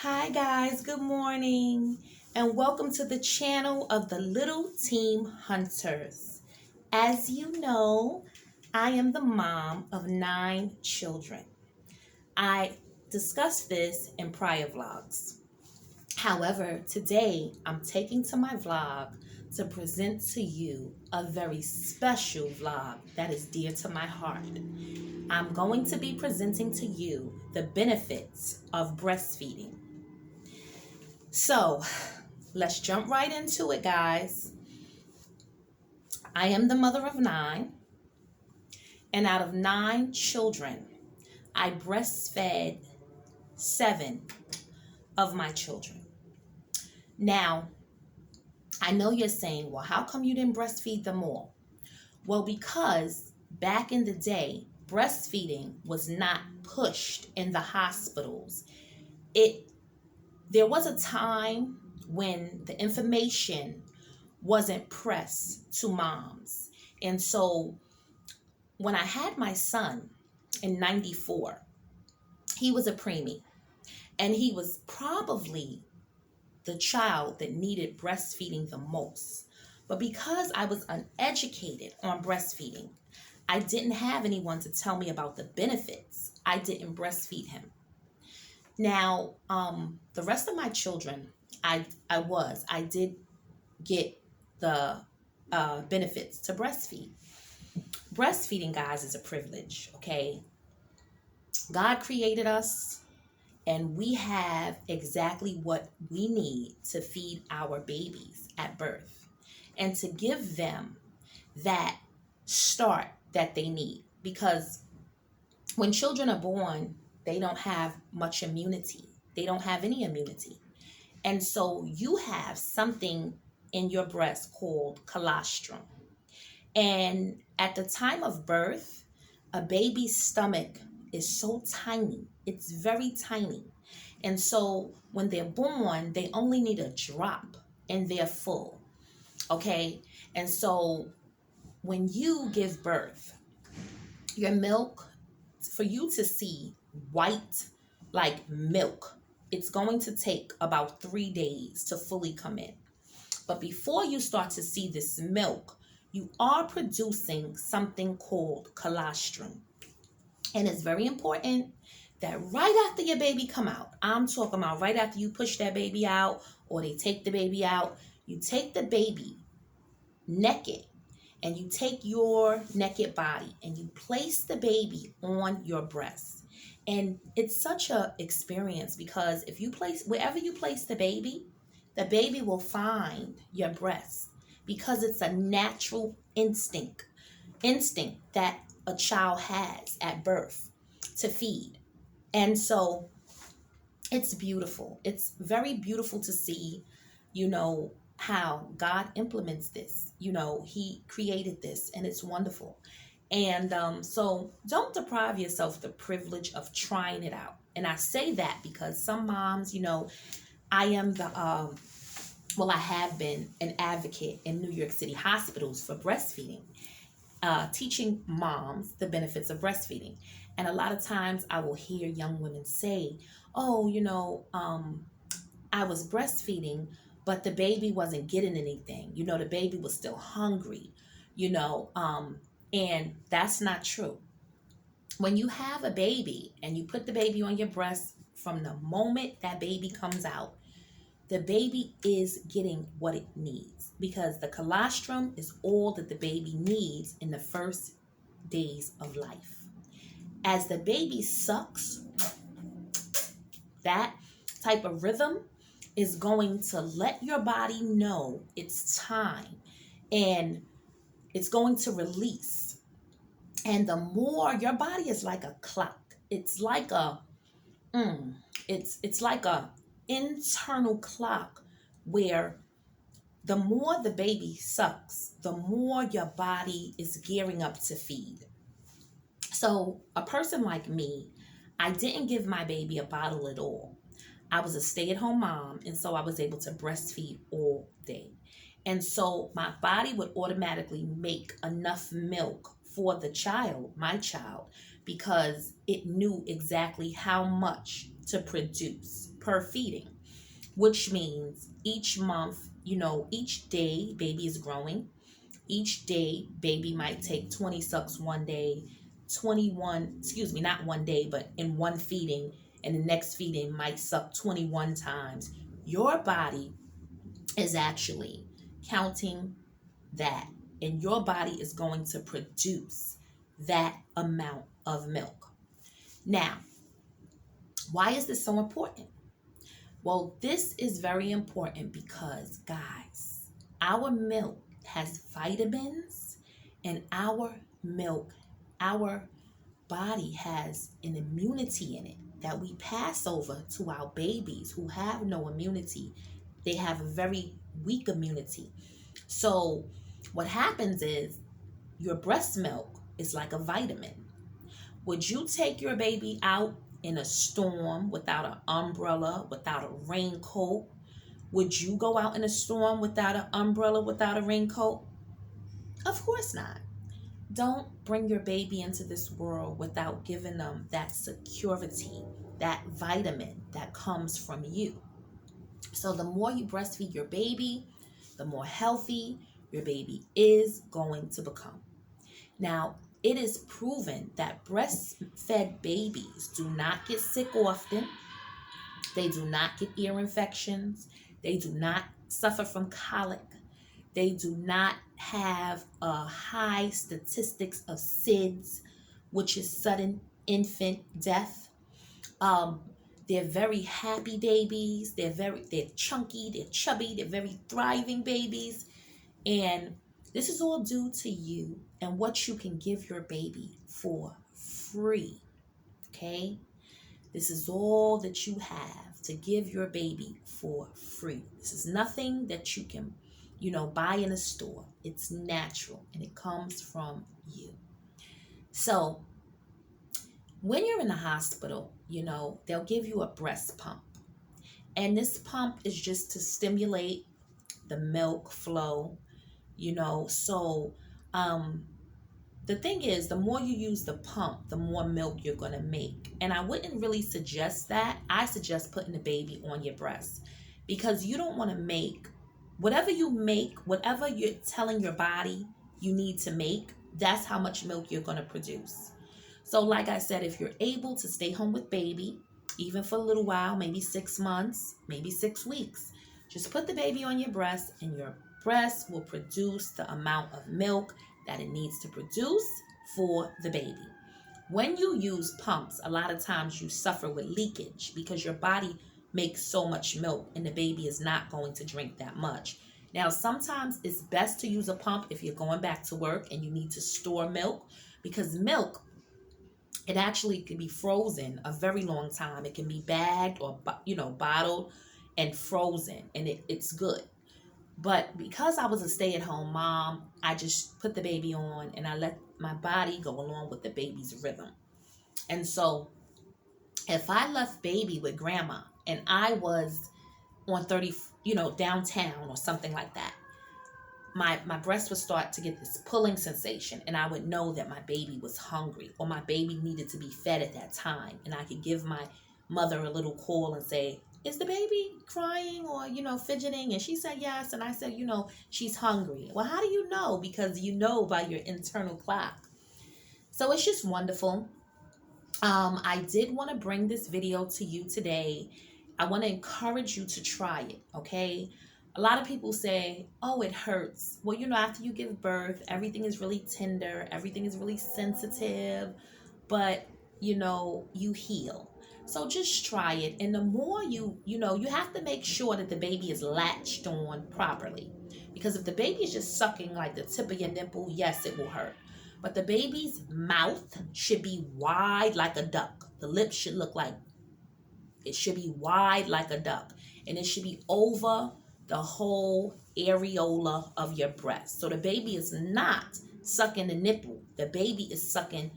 Hi guys, good morning and welcome to the channel of the Little Team Hunters. As you know, I am the mom of 9 children. I discussed this in prior vlogs. However, today I'm taking to my vlog to present to you a very special vlog that is dear to my heart. I'm going to be presenting to you the benefits of breastfeeding. So, let's jump right into it, guys. I am the mother of 9, and out of 9 children, I breastfed 7 of my children. Now, I know you're saying, well, how come you didn't breastfeed them all? Well, because back in the day, breastfeeding was not pushed in the hospitals. There was a time when the information wasn't pressed to moms. And so when I had my son in 94, he was a preemie, and he was probably the child that needed breastfeeding the most. But because I was uneducated on breastfeeding, I didn't have anyone to tell me about the benefits. I didn't breastfeed him. Now, the rest of my children, I did get the benefits to breastfeed. Breastfeeding, guys, is a privilege, okay? God created us, and we have exactly what we need to feed our babies at birth and to give them that start that they need. Because when children are born, they don't have much immunity. They don't have any immunity. And so you have something in your breast called colostrum. And at the time of birth, a baby's stomach is so tiny. It's very tiny. And so when they're born, they only need a drop and they're full. Okay? And so when you give birth, your milk, for you to see white like milk, it's going to take about 3 days to fully come in. But before you start to see this milk, you are producing something called colostrum. And it's very important that right after your baby come out, I'm talking about right after you push that baby out or they take the baby out, you take the baby naked and you take your naked body and you place the baby on your breast. And it's such a experience because if you place, wherever you place the baby will find your breast because it's a natural instinct that a child has at birth to feed. And so it's beautiful. It's very beautiful to see, how God implements this. He created this and it's wonderful. And so don't deprive yourself the privilege of trying it out. And I say that because some moms, I am I have been an advocate in New York City hospitals for breastfeeding, teaching moms the benefits of breastfeeding. And a lot of times I will hear young women say, oh, I was breastfeeding, but the baby wasn't getting anything. The baby was still hungry, and that's not true. When you have a baby and you put the baby on your breast, from the moment that baby comes out, the baby is getting what it needs because the colostrum is all that the baby needs in the first days of life. As the baby sucks, that type of rhythm is going to let your body know it's time, and it's going to release. And the more, your body is like a clock. It's like it's like a internal clock where the more the baby sucks, the more your body is gearing up to feed. So a person like me, I didn't give my baby a bottle at all. I was a stay-at-home mom, and so I was able to breastfeed all day. And so my body would automatically make enough milk for the child, my child, because it knew exactly how much to produce per feeding, which means each month, each day baby is growing. Each day, baby might take 20 sucks one day, 21, excuse me, not one day, but in one feeding, and the next feeding might suck 21 times. Your body is actually counting that, and your body is going to produce that amount of milk. Now, why is this so important? Well, this is very important because, guys, our milk has vitamins, and our body has an immunity in it that we pass over to our babies who have no immunity. They have a very weak immunity. So, what happens is your breast milk is like a vitamin. Would you take your baby out in a storm without an umbrella, without a raincoat? Would you go out in a storm without an umbrella, without a raincoat? Of course not. Don't bring your baby into this world without giving them that security, that vitamin that comes from you. So the more you breastfeed your baby, the more healthy your baby is going to become. Now, it is proven that breastfed babies do not get sick often. They do not get ear infections. They do not suffer from colic. They do not have a high statistics of SIDS, which is sudden infant death. They're very happy babies. They're chunky, they're chubby, they're very thriving babies. And this is all due to you and what you can give your baby for free. Okay? This is all that you have to give your baby for free. This is nothing that you can, buy in a store. It's natural and it comes from you. So when you're in the hospital, they'll give you a breast pump. And this pump is just to stimulate the milk flow, So the thing is, the more you use the pump, the more milk you're going to make. And I wouldn't really suggest that. I suggest putting the baby on your breast because you don't want to make whatever you're telling your body you need to make, that's how much milk you're going to produce. So like I said, if you're able to stay home with baby, even for a little while, maybe 6 months, maybe 6 weeks, just put the baby on your breast and your breast will produce the amount of milk that it needs to produce for the baby. When you use pumps, a lot of times you suffer with leakage because your body makes so much milk and the baby is not going to drink that much. Now, sometimes it's best to use a pump if you're going back to work and you need to store milk because milk, it actually can be frozen a very long time. It can be bagged or, bottled and frozen, and it's good. But because I was a stay-at-home mom, I just put the baby on and I let my body go along with the baby's rhythm. And so if I left baby with grandma and I was on 30, downtown or something like that, my breast would start to get this pulling sensation and I would know that my baby was hungry or my baby needed to be fed at that time. And I could give my mother a little call and say, is the baby crying or, fidgeting? And she said, yes. And I said, she's hungry. Well, how do you know? Because you know by your internal clock. So it's just wonderful. I did want to bring this video to you today. I want to encourage you to try it, okay? A lot of people say, oh, it hurts. Well, after you give birth, everything is really tender. Everything is really sensitive. But, you heal. So just try it. And the more you have to make sure that the baby is latched on properly. Because if the baby is just sucking like the tip of your nipple, yes, it will hurt. But the baby's mouth should be wide like a duck. The lips should be wide like a duck. And it should be over the whole areola of your breast. So the baby is not sucking the nipple. The baby is sucking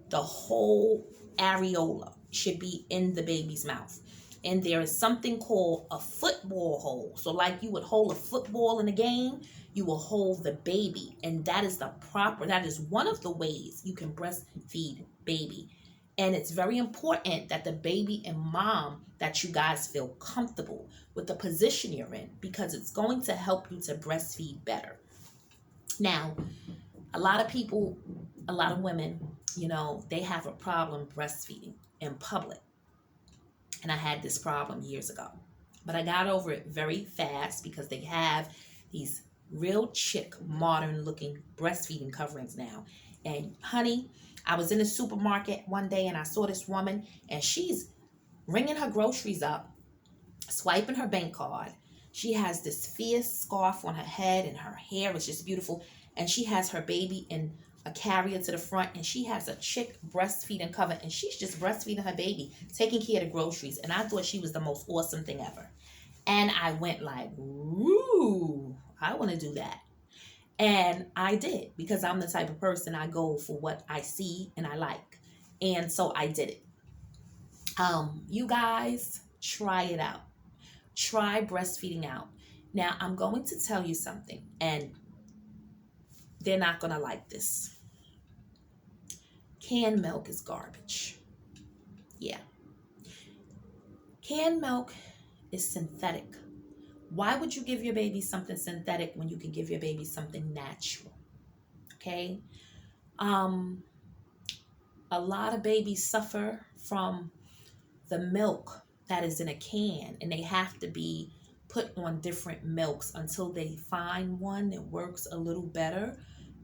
the whole areola. Should be in the baby's mouth. And there is something called a football hole. So like you would hold a football in a game, you will hold the baby. And that is one of the ways you can breastfeed baby. And it's very important that the baby and mom, that you guys feel comfortable with the position you're in, because it's going to help you to breastfeed better. Now, a lot of people, a lot of women, they have a problem breastfeeding in public. And I had this problem years ago. But I got over it very fast because they have these real chic, modern looking breastfeeding coverings now. And honey, I was in the supermarket one day and I saw this woman and she's ringing her groceries up, swiping her bank card. She has this fierce scarf on her head and her hair is just beautiful. And she has her baby in a carrier to the front, and she has a chick breastfeeding cover, and she's just breastfeeding her baby, taking care of the groceries. And I thought she was the most awesome thing ever. And I went like, ooh, I want to do that. And I did, because I'm the type of person, I go for what I see and I like. And so I did it. You guys, try it out. Try breastfeeding out. Now, I'm going to tell you something, and they're not going to like this. Canned milk is garbage. Yeah. Canned milk is synthetic. Why would you give your baby something synthetic when you can give your baby something natural? Okay? A lot of babies suffer from the milk that is in a can, and they have to be put on different milks until they find one that works a little better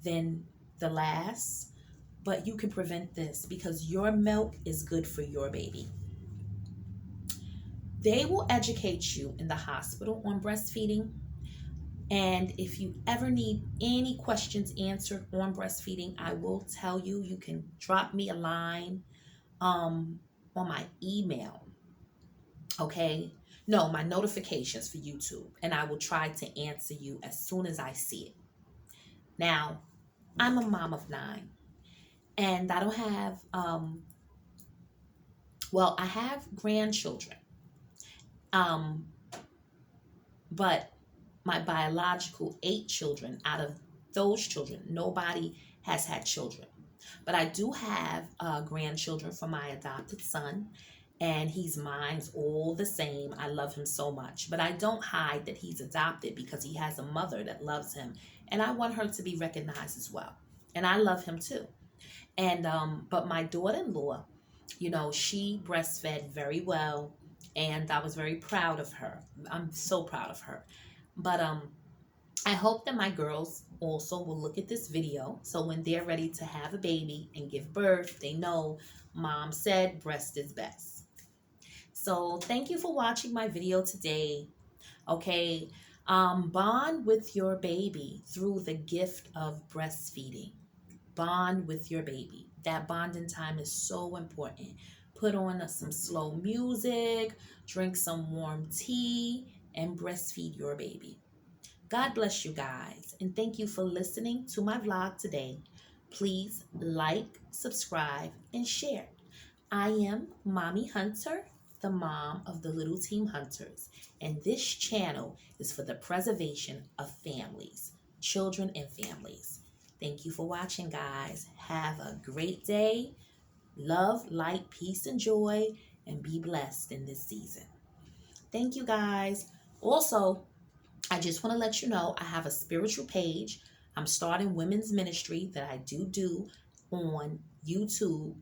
than the last. But you can prevent this because your milk is good for your baby. They will educate you in the hospital on breastfeeding. And if you ever need any questions answered on breastfeeding, I will tell you. You can drop me a line on my email. Okay? No, my notifications for YouTube. And I will try to answer you as soon as I see it. Now, I'm a mom of 9. And I don't have, I have grandchildren. But my biological 8 children, out of those children, nobody has had children. But I do have grandchildren from my adopted son, and he's mine's all the same. I love him so much. But I don't hide that he's adopted because he has a mother that loves him, and I want her to be recognized as well. And I love him too. And but my daughter-in-law, she breastfed very well, and I was very proud of her. I'm so proud of her. But I hope that my girls also will look at this video, so when they're ready to have a baby and give birth, they know mom said breast is best. So thank you for watching my video today. Okay, bond with your baby through the gift of breastfeeding. Bond with your baby. That bonding time is so important. Put on some slow music, drink some warm tea, and breastfeed your baby. God bless you guys, and thank you for listening to my vlog today. Please like, subscribe, and share. I am Mommy Hunter, the mom of the Little Team Hunters, and this channel is for the preservation of families, children and families. Thank you for watching, guys. Have a great day. Love, light, peace, and joy, and be blessed in this season. Thank you, guys. Also, I just want to let you know I have a spiritual page. I'm starting women's ministry that I do on YouTube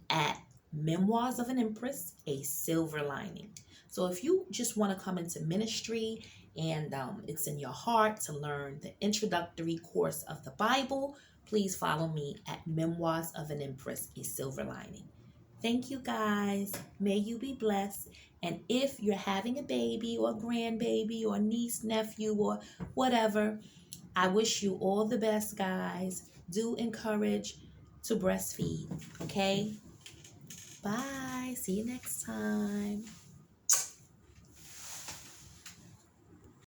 at Memoirs of an Empress, A Silver Lining. So if you just want to come into ministry and it's in your heart to learn the introductory course of the Bible, please follow me at Memoirs of an Empress, A Silver Lining. Thank you, guys. May you be blessed. And if you're having a baby or a grandbaby or niece, nephew, or whatever, I wish you all the best, guys. Do encourage to breastfeed, okay? Bye. See you next time.